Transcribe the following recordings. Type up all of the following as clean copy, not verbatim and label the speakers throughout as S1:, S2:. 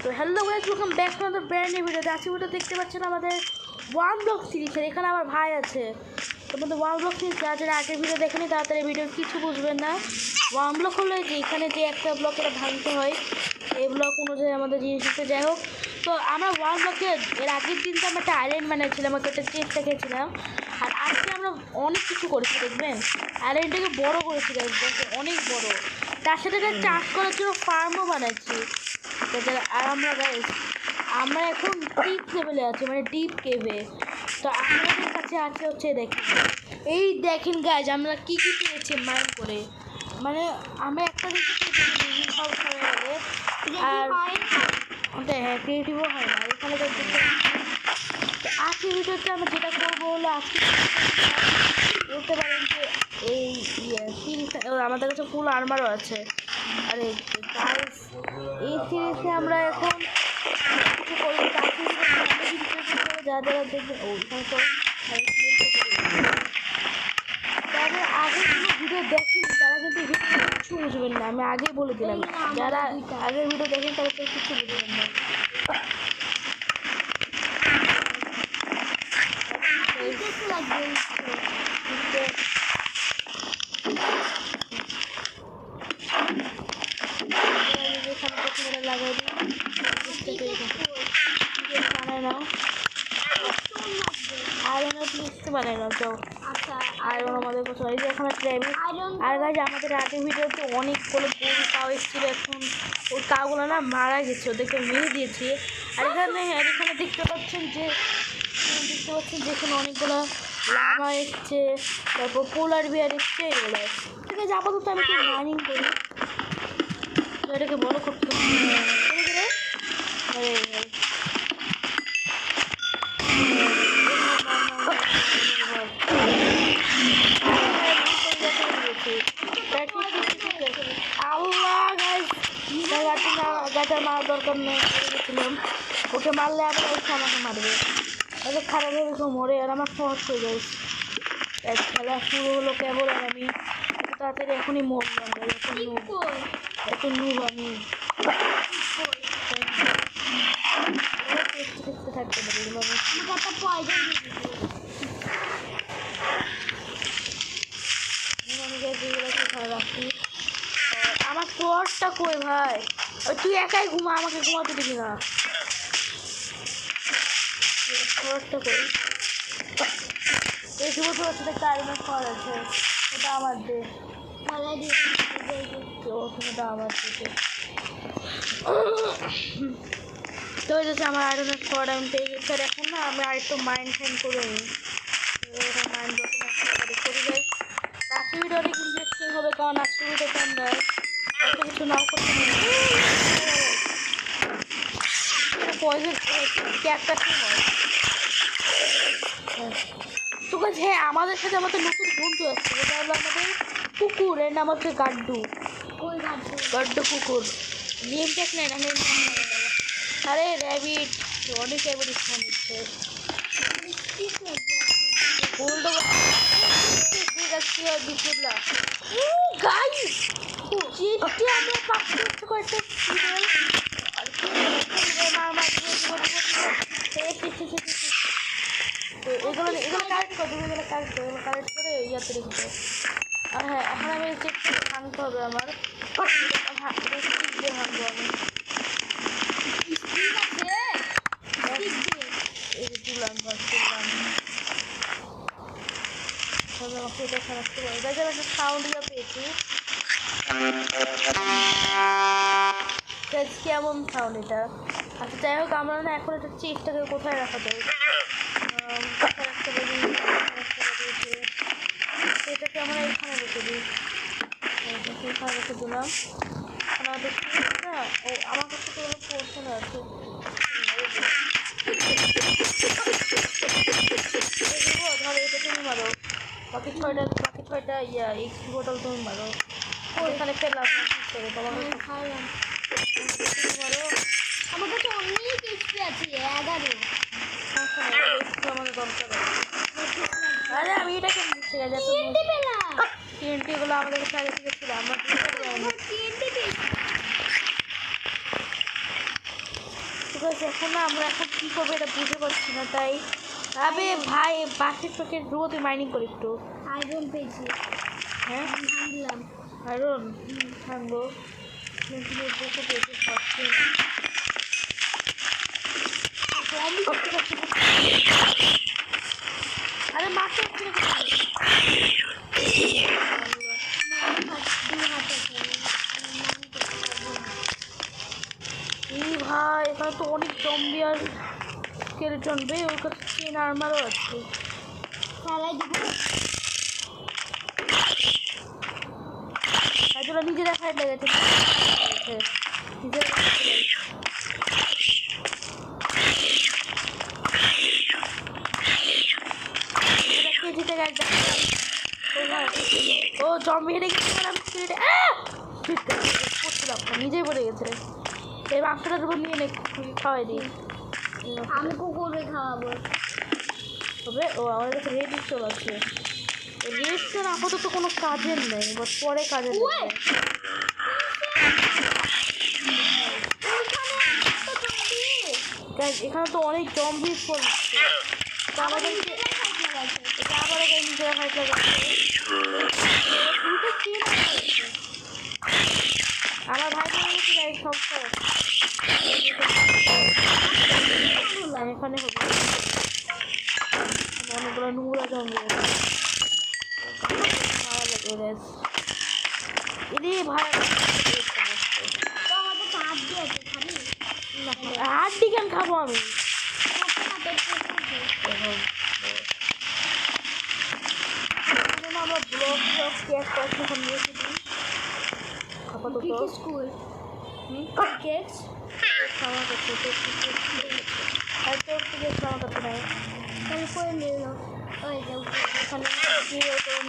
S1: তো hello guys, welcome back to other brand new video. আজকে video দেখতে পাচ্ছেন আমাদের ওয়ান ব্লক সিরিজের। এখানে আমার ভাই আছে। তোমাদের ওয়ান ব্লক সিরিজ যারা আগের ভিডিও দেখেনি তাড়াতাড়ি ভিডিও কিছু বুঝবেন না। ওয়ান ব্লক হলো যে এখানে যে একটা ব্লক এটা ভাঙতে হয়, এই ব্লক অনুযায়ী আমাদের জিনিস দিতে। যাই হোক, তো আমরা ওয়ান ব্লকে এর আগের দিন তো আমরা একটা আইল্যান্ড বানিয়েছিলাম, একটা চেস্ট রেখেছিলাম। আর আজকে আমরা অনেক কিছু করেছি, দেখবেন আইল্যান্ডটাকে বড় করেছি গাইস, অনেক বড়। তার সাথে একটা চাষ করার জন্য ফার্মও বানাচ্ছি। আর আমরা এখন ডিপ লেভেলে আছি, মানে ডিপ কেভে। তো আমাদের কাছে আছে হচ্ছে দেখেন, এই দেখেন গাইজ আমরা কী কী পেয়েছি মাইন্ড করে। মানে আমরা একটা দিকে সব হয়ে গেলে আর ওটা হ্যাঁ ক্রিয়েটিভও হয় না এখানে। তো আজকের ভিডিওতে আমরা যেটা করবো হলো আজকে বলতে পারেন যে এই আমাদের কাছে ফুল আর্মারও আছে। আরে গাইস, এই সিরিজে আমরা এখন কিছু করবো। যারা যারা দেখবেন ওইখানে তো যাদের আগে কোনো ভিডিও দেখেনি তারা কিন্তু কিছু বুঝবেন না, আমি আগেই বলে দিলাম। যারা আগের ভিডিও দেখেন তারা তো কিছু বুঝবেন না। লাগাই বানাই নাও, আয়রনের প্লিজটা বানাই নাও। তো আয়রন আমাদের কোথাও এই যে এখানে ট্রেবিস। আর গাছ আমাদের আগের ভিডিওতে অনেকগুলো গরু কাউ এসেছিলো, এখন ওই কাউগুলো না মারা গেছে, ওদেরকে মেরে দিয়েছি। আর এখানে দেখতে পাচ্ছেন যে এখানে অনেকগুলো লামা এসছে, তারপর পোলার বিয়ার এসছে, এগুলো। ঠিক আছে, আপাতত আমি একটু মাইনিং করি, এটাকে বড় করতে হবে। গাছটা মারার দরকার নেই, গেছিলাম ওকে মারলে আবার ওকে আমাকে মারবে। ওকে খারাপ হয়ে মরে আর আমার সহজ হয়ে যায়। এক খেলা শুরু হলো কেবল, আর আমি তাড়াতাড়ি এখনই মরলাম। এত নুব আমি থাকতে পারি। রাখি আমার তোরটা কই ভাই, তুই একাই ঘুমা, আমাকে ঘুমাতে দিবি না। তোরটা কই, এই শুভ তোর সাথে কারেন্ট ফল আছে, ওটা আমার দে, ওটা আমার দিতে। তো ওই যাচ্ছে আমার আয়রনের ফল আমি পেয়ে গেছি। আর এখন না আমি আর একটু মাইন্ড ফাইন করে নিই, মাইন্ড করে যাই। আজকের ভিডিও অনেক ইন্টারেস্টিং হবে, কারণ আজকের ভিডিওতে আমরা এত কিছু নাও করতে পয়জন ক্যাপটা কি হয় তো গাছ। হ্যাঁ, আমাদের সাথে আমাদের নতুন বন্ধু আসছে, যেটা হলো আমাদের কুকুর, এর নাম হচ্ছে গাড্ডু। গাড্ডু কুকুর, নেম ট্যাগ নেই না, নেম। আরে র্যাবিট, অনেক র্যাবিট ফোন দিচ্ছে। কালেক্ট করে ইয়াতে রেখে। আর হ্যাঁ, এখন আমি ভাঙতে হবে আমার, ভাঙবো আমি। একটা সাউন্ড পেয়েছি, কেমন সাউন্ড এটা। আচ্ছা যাই হোক, আমরা না এখন একটা চিপটাকে কোথায় রাখা যায়, কোথায় রাখতে পারি, এটাকে আমরা এখানে রেখে দিই। এখানে রেখে দিলাম। আমাদের চিপটা ও আমার কাছে তো হলো পোর্শন আছে, ধরো এটা তুমি মারো, বাকি ছয়টা এই বোতল তুমি মারো। এখানে ফেললাম করে তোমার মারো। আমার কাছে অনেক এক্সপি আছে, 11 আমাদের দরকার। আরে আমি এটাকে ঠিক আছে, TNT-গুলো আমাদের কাছে আগে থেকে ছিল, আমরা এখন না আমরা এখন কী করবো এটা বুঝতে পারছি না, তাই আবে ভাই বাকি তোকে রোদ মাইনিং করি একটু।
S2: আয়রন পেয়েছি।
S1: হ্যাঁ
S2: ভাঙলাম।
S1: আয়রন ভাঙবো বসে পেয়েছি পাচ্ছি না। আরে মাকে একটু এই ভাই এখানে তো অনেক জম্বি আর স্কেলেটন বে, ওর কাছে চেন আর্মারও আছে।
S2: ফেলাই দিব।
S1: আর তোরা নিজেরা ফাইট লেগেছে নিজেরা জিতে গেছে। ও জম্বি হেরে গেছে, আমি পড়ছিলাম নিজেই পড়ে গেছে। এই মাংসটার উপর নিয়ে নে খাওয়াই দিই।
S2: আমি কুকুরে খাওয়াবো।
S1: তবে ও আমার কাছে রেড স্টোন আছে। রেড স্টোন আপাতত কোনো কাজের নেই, বাট পরে কাজে দেবে। এখানে তো অনেক জম্বি পড়ছে, আমাদেরকে এটা আবার নিজেরা ফাইট লাগাচ্ছে। আমার ভাই বোনের সব এখানে হবে অনেকগুলো নোংরা জঙ্গল ভালো লাগে। এদি ভাই হাড্ডি কেন খাবো আমি? আমরা ব্লগ ব্লগ কেক এখন নিয়েছি আপাতত
S2: স্কুল কেকস
S1: খাওয়া করছে তো আর তোর থেকে খাওয়া করতে নাই
S2: তাহলে করে নিল। ওই যে
S1: ওখানে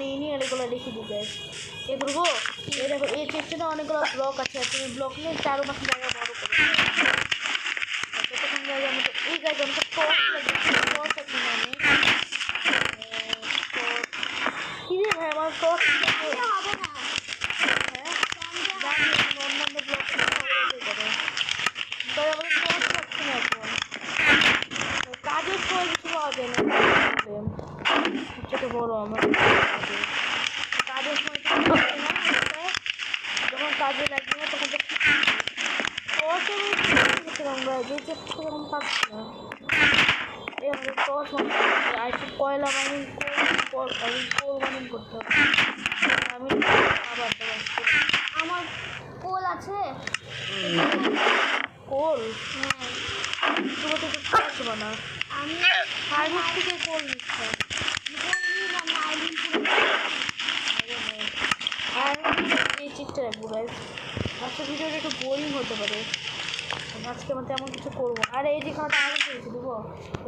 S1: নিয়ে নিয়ে এগুলো রেখে দিতে এ করবো। এই দেখো এই চেষ্টাটা অনেকগুলো ব্লক আছে, আর তুমি ব্লক নিয়ে 4 মাস জায়গা বড় করে ততক্ষণ জায়গায় আমাকে এই গাছ আমাকে টর্চ লাগে, টর্চ আছে না আমি কি রে ভাই আমার টর্চ
S2: হবে না।
S1: অন্যান্য ব্লক করে তাই আমাদের টর্চ পাচ্ছি না এখন, কাজের সময় কিছু পাওয়া যায় না। সবচেয়ে বড় আমার কাজের সময় যখন কাজে লাগবে না তখন আমরা যে চেষ্টা তখন পাচ্ছি না। এই আমাদের টর্চ আর একটু কয়লা মাইনিং কোল মাইনিং করতে হবে। আমি আবার
S2: আমার কোল আছে।
S1: কোল তুমি তো পারছো না,
S2: আমি
S1: ফার্মের থেকে কোল নিচ্ছে আর এই চিকটা রাখবো গাইজ। আজকের ভিডিওটা একটু বোরিং হতে পারে, আজকে আমি তেমন কিছু করবো। আর এই যে খাওয়াটা আরও পেয়েছি দেবো,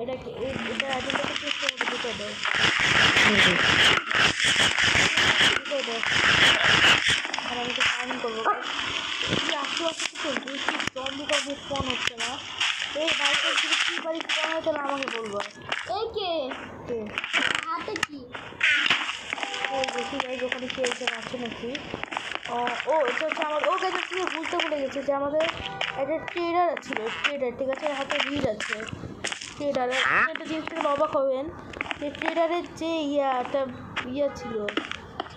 S1: এটা এটা একজনটাকে চেষ্টা করতে দিতে দেয় আর আমি তো ফার্মিং করবো। কি আস্তে আস্তে কিছু বেশি জম্বিটা বেশ স্পন হচ্ছে না। এই বাইকের যদি কী বাড়ি স্পন হয় তাহলে আমাকে বলবো।
S2: এই কে হাতে কি
S1: দেখি যাই ওখানে কে একজন আছে নাকি। ও এটা হচ্ছে আমার ও কাছে থেকে বুঝতে ভুলে গেছে যে আমাদের একটা ট্রেডার ছিল, ট্রেডার ঠিক আছে, হাতে রিড আছে ট্রেডারের। একটা জিনিস থেকে অবাক হবেন যে ট্রেডারের যে ইয়া ছিল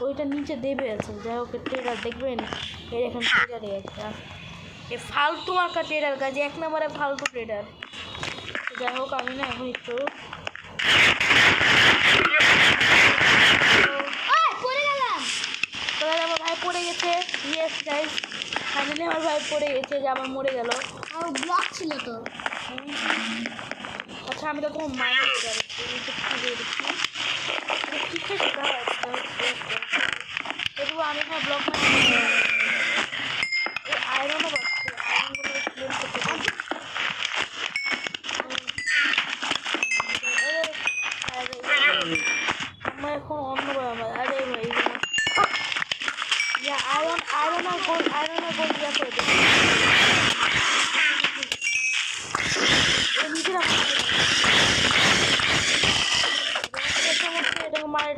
S1: ওইটা নিচে দেবে আছে। যাই হোক ট্রেডার দেখবেন এর এখন ট্রেডারে একটা এ ফালতু মার্কা ট্রেডার কাজে 1 নম্বরে ফালতু ট্রেডার। যাই হোক আমি না এখন একটু আমার ভাই পড়ে গেছে। ইয়েস গাইস ফাইনালি আমার ভাই পড়ে গেছে, যে আমার মরে গেল।
S2: আমার ব্লক ছিল তো।
S1: আচ্ছা আমি তো তোমার মাইনে করে ঠিক আছে তবু আমি হ্যাঁ ব্লক আয়রনও পাচ্ছি, আয়রনগুলো ক্লেম করতে পারি। আমার এখন অন্য আমার আরে ভাই আয়রন আর গোল্ড ইয়া করে দেবে নিজেরা এটাকে মারে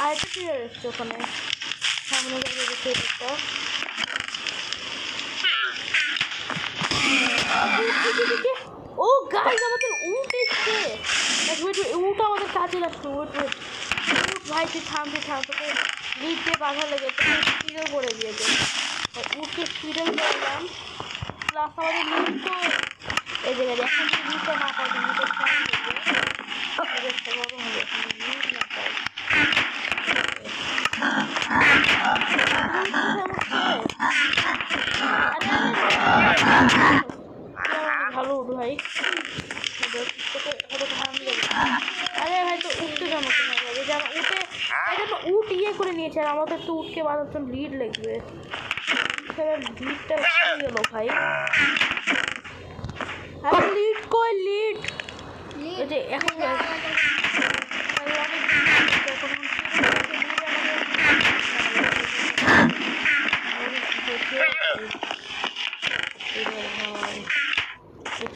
S1: আরেকটা ট্রেডার এসছে ওখানে সামনে যাবে দেখে একটা ও গাইস আমাদের উট এসছে উট আমাদের কাজে লাগছে উট ভাই তুই থাম তোকে লিড দিয়ে বাধা লেগে তোকে স্পিডও করে দিয়েছে উটকে স্পিডও করলাম প্লাস আমাদের লিড তো এই জায়গায় এখন যদি লিডটা না পাই লিডের ফাইন দেবে গরম হবে লিড না পাই ভালো উঠ ভাই আরে ভাই তো উঠতে জানো উঠে উঠ ইয়ে করে নিয়েছে আর আমাদের তো উঠকে বাঁধার জন্য লিড লাগবে লিডটা গেল ভাই আরে লিড কই লিড এই যে এখন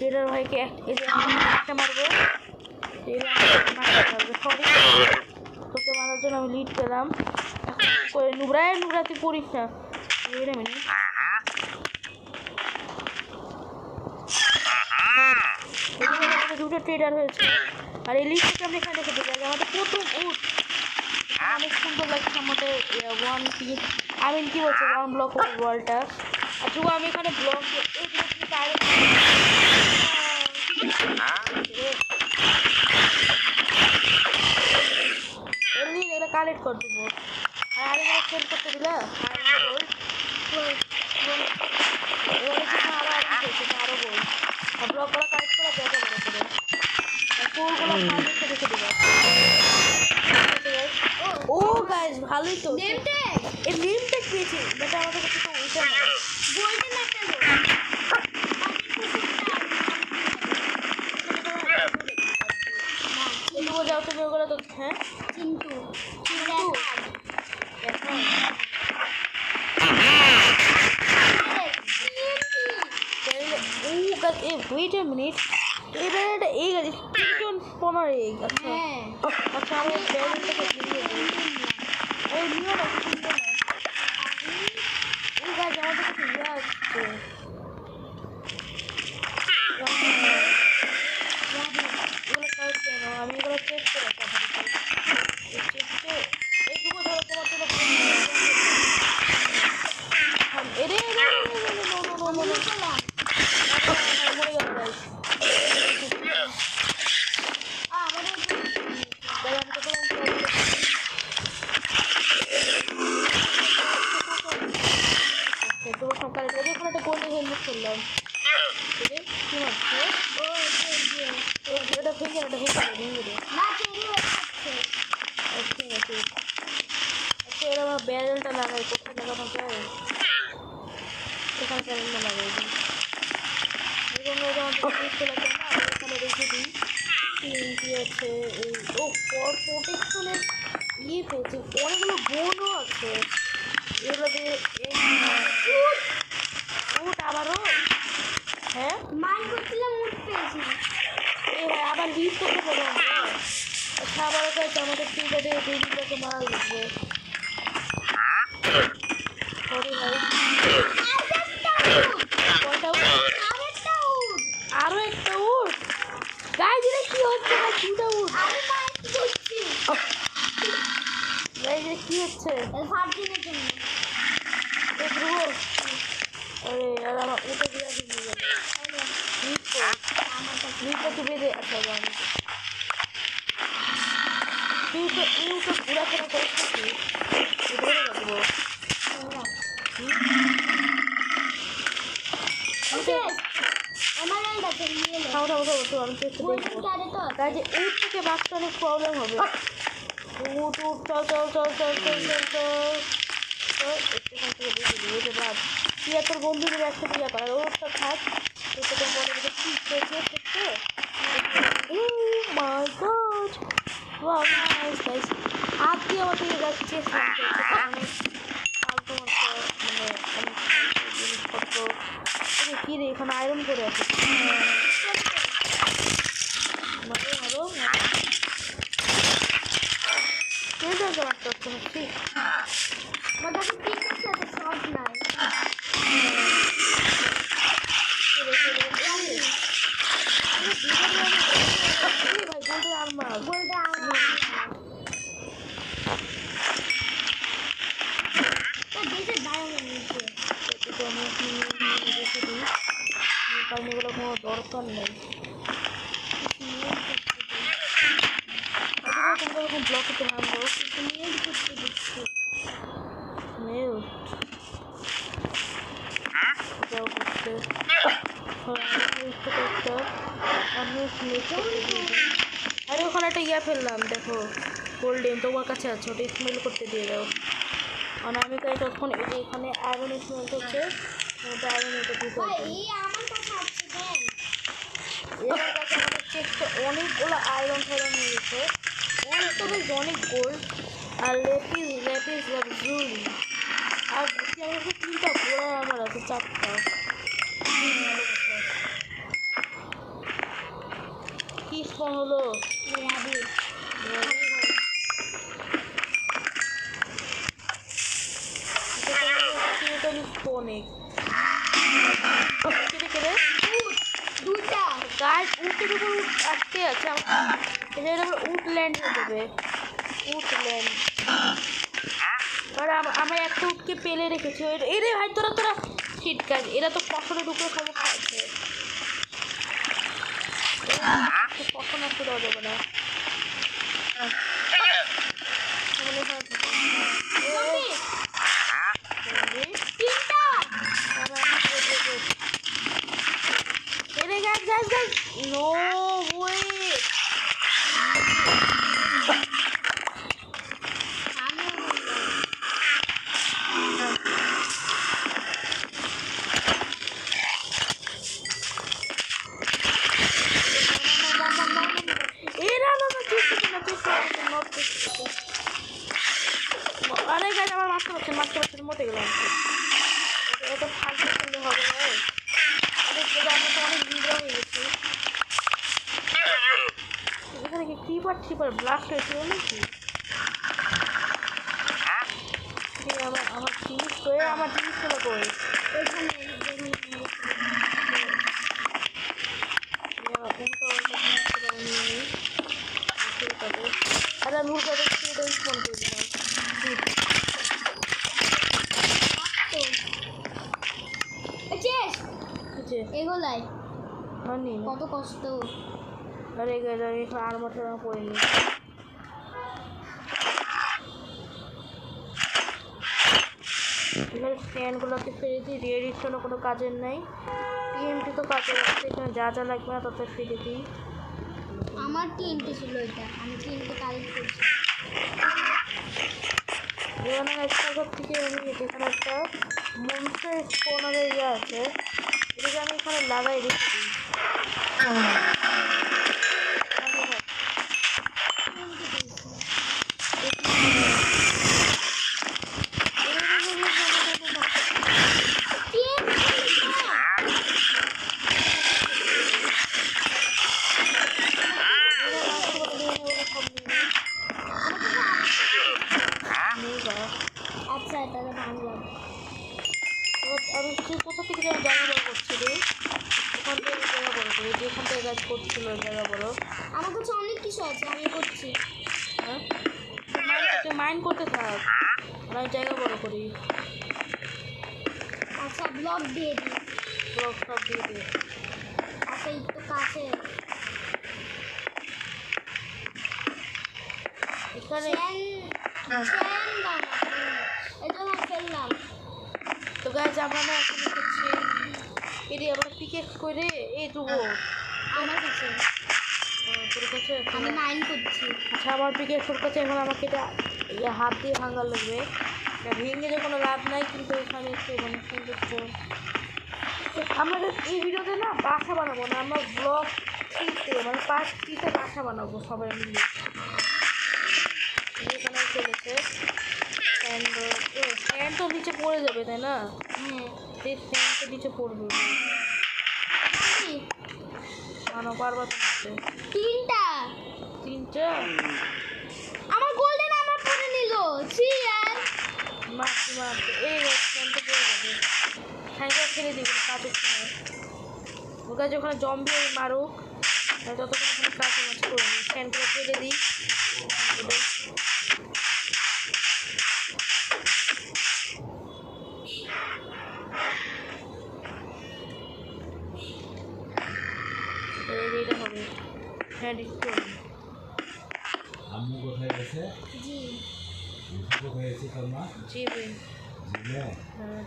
S1: ট্রেডার ভাইকে একটা মারবো সরি তোকে মারার জন্য আমি লিড পেলাম নুবরায় তুই করিস না দুটো ট্রেডার হয়েছে আর এই লিডটাকে আমরা এখানে দেখে দিই আমাদের প্রথম উঠ অনেক সুন্দর লাগছে আমাদের আমি কি বলছি ওয়ান ব্লক ওয়ালটা আর যুগ আমি এখানে ব্লক এটা কালেক্ট করে দেবো আর আরেকবার সেল করতে দিলে আরো বল ব্লক করা কালেক্ট করা দেখা করে কোলগুলো রেখে দেবো ও গাইস ভালোই তো এই নেম ট্যাগ পেয়েছি বাট আমাদের কাছে তো ওইটা না গোল্ডেন একটা লো যাও তুমি ওগুলো তো হ্যাঁ
S2: চিন্টু
S1: wait a minute এবার একটা এগ আছে চিকেন স্পনার এগ আচ্ছা আচ্ছা আমি ব্যারেলটাকে দিয়ে দিই এই নিও না চিন্তা না এই গাছ আমাদের কাছে ইয়ে আসছে এগুলো কাজ কেন আমি এগুলো চেক করে এইটুকু ধরো তোমার জন্য এরে মরে গেল সকালে ওখানে একটা গোল্ডেন হেলমেট করলাম কি মারছে এটা ভেঙে ভেঙে দে ঠিক আছে আচ্ছা এরা আমার ব্যারেলটা লাগাই কোথায় লাগানো যায় এখানে ব্যারেলটা লাগাই দিই এবং ওরা আমাদের লাগে না এখানে রেখে দিই কি আছে এই ও ফর প্রোটেকশনের ইয়ে পেয়েছে অনেকগুলো বোনও আছে এগুলো দিয়ে উঠ আবারও হ্যাঁ
S2: মাই করছিলাম উঠ পেয়েছি
S1: ভাই আবার লিড করতে পারবো আচ্ছা আবারও কাছে আমাদের টিকাতে লিডটাকে মারা লাগবে সরি ভাই আরো একটা উঠ গাইজ এটা কি হচ্ছে না দুটা উঠ গাইজ এটা কি হচ্ছে
S2: ফার্টিনের জন্য
S1: আরে আর আমার উঠে দিয়ে আসি নিয়ে যাবে লিডটা তো বেঁধে আচ্ছা তুই তো ঘোরাফেরা করিস নাকি ধরে রাখবো আমি চেষ্টা দেখবো কাজে উঠ থেকে বাঁচতে অনেক প্রবলেম হবে উঠ চল তুই তোর বন্ধুদের একসাথে ইয়ে করার ওরটা থাক তোকে মনে মধ্যে কি হচ্ছে মাই গড ওয়াও নাইস গাইস হাত দিয়ে আমাকে যাচ্ছে ফালতু মানে জিনিসপত্র কি রে এখানে আয়রন করে আছে ভালো ঠিক আছে ঠিক
S2: আমার কাছে ঠিক আছে সব নাই
S1: ভাই গোল্ডেন আর্মার
S2: বলতে দেশের বাইরে নিচে
S1: আমি রেখে দিই কারণ এগুলো কোনো দরকার নেই তোমরা এরকম ব্লক করতে ভাঙবো
S2: মেয়ের করতে দিচ্ছি
S1: মিউট এটাও করতে আরে ওখানে একটা ইয়া ফেললাম দেখো গোল্ডেন তোমার কাছে আছে ওটা স্মেল করতে দিয়ে দাও মানে আমি তাই তখন এই যে এখানে আয়রন স্মেল করছে ওটা আয়রন এটা দিতে
S2: ভাই এই আমার কাছে আছে দেন
S1: এর কাছে আমাদের চেকটা অনেকগুলো আয়রন ফায়রন নিয়েছে ওর তো বেশ অনেক গোল্ড আর লেপিস লাক্সুরি আর আমার কাছে 3টা ঘোড়া আমার আছে 4টা কি স্পন হলো
S2: র্যাবিট
S1: অনেক কেটে
S2: দুটা
S1: গাছ উটের উপর আটকে আছে এদের আবার উটল্যান্ড হয়ে যাবে উটল্যান্ড আর আমরা একটা উটকে পেলে রেখেছি এরে ভাই তোরা হিট গাছ এরা তো ফসলের উপরে খবর খাচ্ছে কখন আসতে দেওয়া যাবে না guys no way অনেক গাছ আমার মারতে পারছেন মতে গেলাম এটা ফালতু করলে হবে না অনেক ভিড় হয়ে গেছে এখানে কি ক্রিপার ব্লাস্ট হয়েছিল নাকি আমার জিনিসগুলো কই আর আমি ফোন করে দিলাম
S2: এগুলাই
S1: হয়নি
S2: কত কষ্ট
S1: আরে গেলে আমি আর্মার পড়িনি এখানে স্ট্যান্ডগুলোকে ফেলে দিই রিয়েডিশনও কোনো কাজের নেই টিএমটি তো কাজের আছে এখানে যা লাগবে না তাতে ফেলে দিই
S2: আমার টিএমটি ছিল এটা আমি টিএমটি কালেক্ট করছি
S1: এখানে একটা থেকে আমি এখানে একটা মনস্টার স্পনারের ইয়ে আছে এটাকে আমি এখানে লাগাই রেখে দিই
S2: আচ্ছা তাহলে ভাঙলাম
S1: আমি কোথা থেকে যেন জায়গা বড় করছি রে ওখান থেকে জায়গা বড় করি যেখান থেকে গাছ করছিল জায়গা বড়
S2: আমার কাছে অনেক কিছু আছে আমি করছি
S1: হ্যাঁ মাইন্ড করতে থাক আমি জায়গা বড় করি
S2: আচ্ছা ব্লক দিয়ে দিই
S1: ব্লক সব দিয়ে দিই
S2: আচ্ছা একটু কাছে
S1: এখানে
S2: এটা না ফেললাম
S1: তো গাছ আমরা না এখন করছি এটি আমরা পিকেক্স করে এই দেবো
S2: আমার কাছে
S1: তোর কাছে
S2: আমি মাইন করছি
S1: আচ্ছা আমার পিকেক্সের কাছে এখন আমাকে এটা হাত দিয়ে ভাঙার লাগবে এটা ভেঙে যে কোনো লাভ নাই কিন্তু এখানে একটু মানে সৌন্দর্য আমরা এই ভিডিওতে না বাসা বানাবো না আমরা ব্লগ থ্রিতে মানে পার্ট থ্রিতে বাসা বানাবো সবাই মিলে এখানে চলেছে ফ্যান তো নিচে পড়ে যাবে তাই না
S2: হ্যাঁ
S1: সেই ফ্যান তো নিচে পড়বে মানো পারবা তো
S2: তিনটা
S1: তিনটা
S2: আমার গোল্ডেন আমার পরে নিল চেয়ার
S1: মারতে মারতে এই রেস্টুরেন্টে পেয়ে যাবে হ্যাঙ্গার ফেলে দিই কোনো কাজের সময় ওর কাছে ওখানে জম্বি মারুক ততক্ষণ ওখানে কাজ মাছ করবি ফ্যানগুলো ফেলে দিই এইটা হবে হ্যাঁ ঠিক করবি
S3: আম্মু কোথায় গেছে?
S2: জি
S3: রিফু কোথায় গেছে তোর মা?
S1: জিবে
S3: জিমে?
S1: হ্যাঁ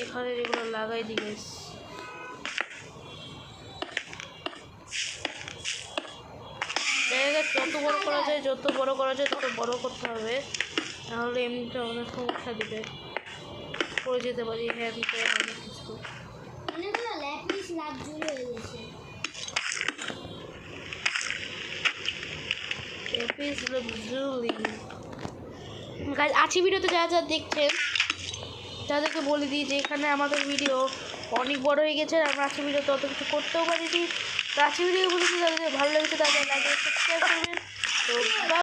S1: এখানে যেগুলো লাগাই দিবে জায়গা যত বড় করা যায় তত বড় করতে হবে নাহলে এমনিতে অনেক সমস্যা দিবে পড়ে যেতে পারি হ্যাঁ ভিতরে অনেক কিছু
S2: অনেকগুলো ল্যাপিস লাকজুরি হয়ে গেছে
S1: আছি ভিডিওতে যারা যারা দেখছেন তাদেরকে বলে দিই যে এখানে আমাদের ভিডিও অনেক বড় হয়ে গেছে আর আমরা আছি ভিডিওতে অত কিছু করতেও পারিনি তো আছি ভিডিও বলেছি তাদের ভালো লেগেছে তাদের লাইক সাবস্ক্রাইব করবেন তো